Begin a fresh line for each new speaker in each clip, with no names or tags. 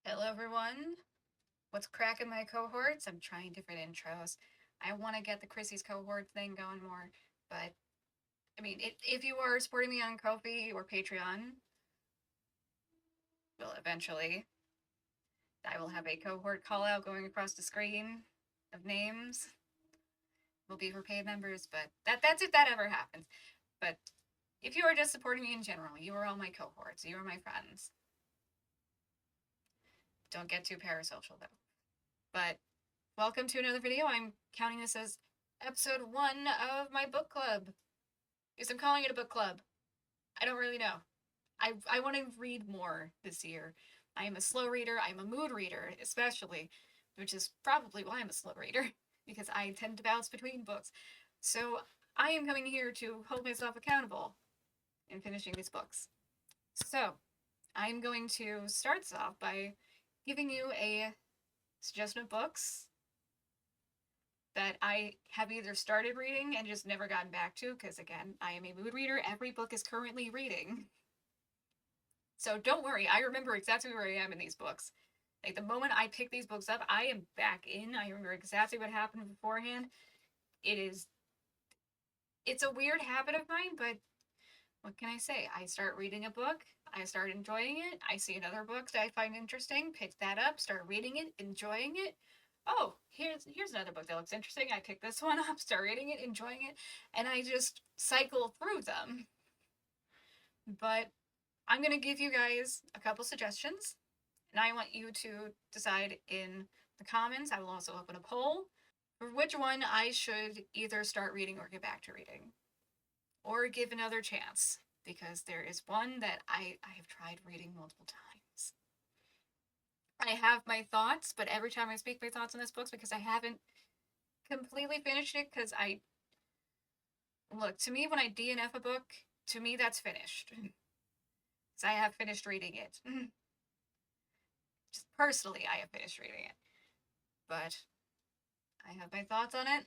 Hello everyone. What's cracking my cohorts? I'm trying different intros. I want to get the Chrissy's cohort thing going more, but I mean, if you are supporting me on Ko-fi or Patreon, well, eventually I will have a cohort call out going across the screen of names. Will be for paid members, but that's if that ever happens. But if you are just supporting me in general, you are all my cohorts. You are my friends. Don't get too parasocial though. But welcome to another video. I'm counting this as episode 1 of my book club. Because I'm calling it a book club. I don't really know. I want to read more this year. I am a slow reader. I'm a mood reader, especially, which is probably why I'm a slow reader, because I tend to bounce between books. So I am coming here to hold myself accountable in finishing these books. So I'm going to start this off by giving you a suggestion of books that I have either started reading and just never gotten back to, because again, I am a mood reader. Every book is currently reading. So don't worry, I remember exactly where I am in these books. Like the moment I pick these books up, I am back in. I remember exactly what happened beforehand. It's a weird habit of mine, but what can I say? I start reading a book, I start enjoying it, I see another book that I find interesting, pick that up, start reading it, enjoying it. Oh, here's another book that looks interesting. I pick this one up, start reading it, enjoying it, and I just cycle through them. But I'm gonna give you guys a couple suggestions, and I want you to decide in the comments. I will also open a poll for which one I should either start reading or get back to reading, or give another chance, because there is one that I have tried reading multiple times. I have my thoughts, but every time I speak my thoughts on this book, because I haven't completely finished it, because look, to me, when I DNF a book, to me that's finished. Because I have finished reading it. Just personally, I have finished reading it. But I have my thoughts on it.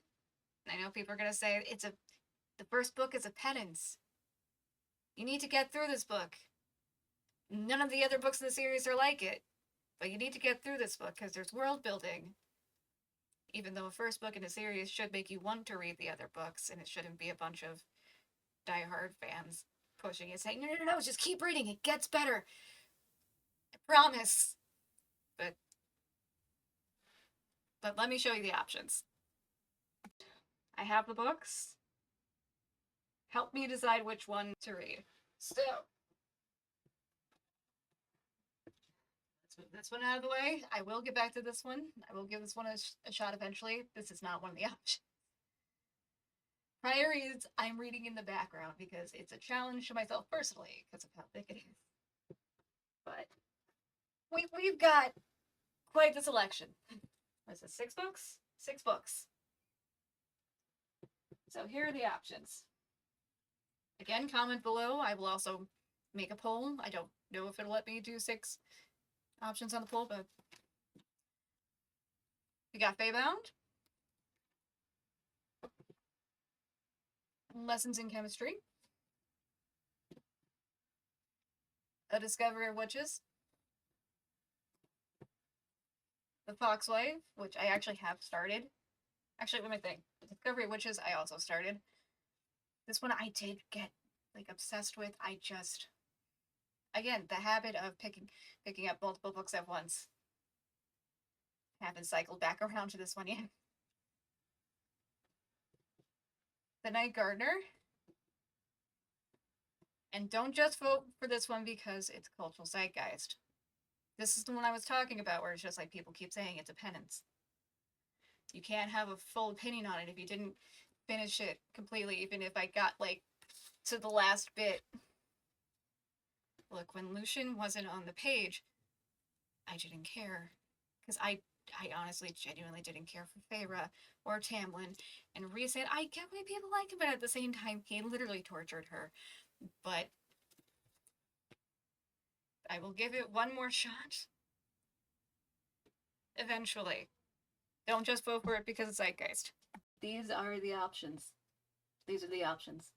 I know people are going to say the first book is a penance. You need to get through this book. None of the other books in the series are like it. But you need to get through this book because there's world building. Even though a first book in a series should make you want to read the other books, and it shouldn't be a bunch of diehard fans pushing it, saying, no, just keep reading. It gets better. I promise. But let me show you the options. I have the books. Help me decide which one to read. So, let's move this one out of the way. I will get back to this one. I will give this one a shot eventually. This is not one of the options. Prior reads, I'm reading in the background because it's a challenge to myself personally because of how thick it is. But we've got quite the selection. What is it, 6 books? 6 books. So here are the options. Again, comment below. I will also make a poll. I don't know if it'll let me do 6 options on the poll, but we got Feybound, Lessons in Chemistry, A Discovery of Witches, The Foxwife, which I actually have started. Actually, let me think. The Discovery of Witches, I also started. This one I did get like obsessed with. Again, the habit of picking up multiple books at once. Haven't cycled back around to this one yet. The Night Gardener. And don't just vote for this one because it's cultural zeitgeist. This is the one I was talking about, where it's just like people keep saying it's a penance. You can't have a full opinion on it if you didn't finish it completely, even if I got like to the last bit. Look, when Lucian wasn't on the page, I didn't care. Because I honestly, genuinely didn't care for Feyre or Tamlin. And Rhys, I get why people like him, but at the same time, he literally tortured her. But I will give it one more shot. Eventually. Don't just vote for it because it's zeitgeist. These are the options. These are the options.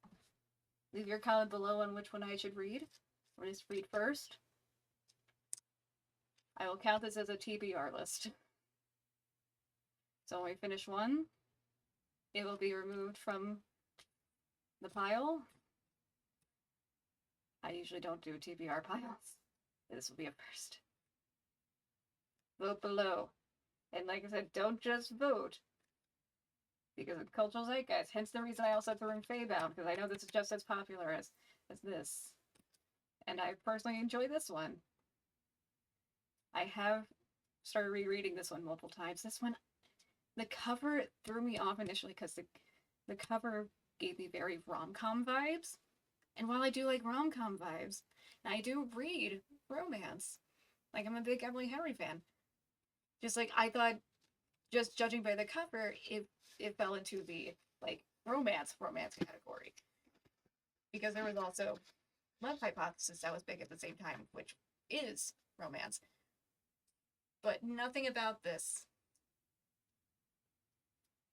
Leave your comment below on which one I should read, or just read first. I will count this as a TBR list. So when we finish one, it will be removed from the pile. I usually don't do TBR piles. This will be a first. Vote below. And like I said, don't just vote. Because of cultural zeitgeist. Hence the reason I also threw in Feybound, because I know this is just as popular as this. And I personally enjoy this one. I have started rereading this one multiple times. This one, the cover threw me off initially because the cover gave me very rom-com vibes. And while I do like rom-com vibes, and I do read romance, like I'm a big Emily Henry fan, just like I thought, just judging by the cover, it fell into the like romance category. Because there was also Love Hypothesis that was big at the same time, which is romance. But nothing about this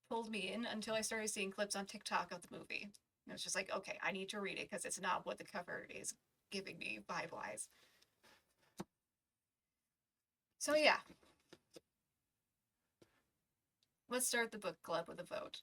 pulled me in until I started seeing clips on TikTok of the movie. It was just like, okay, I need to read it because it's not what the cover is giving me vibe-wise. So yeah. Let's start the book club with a vote.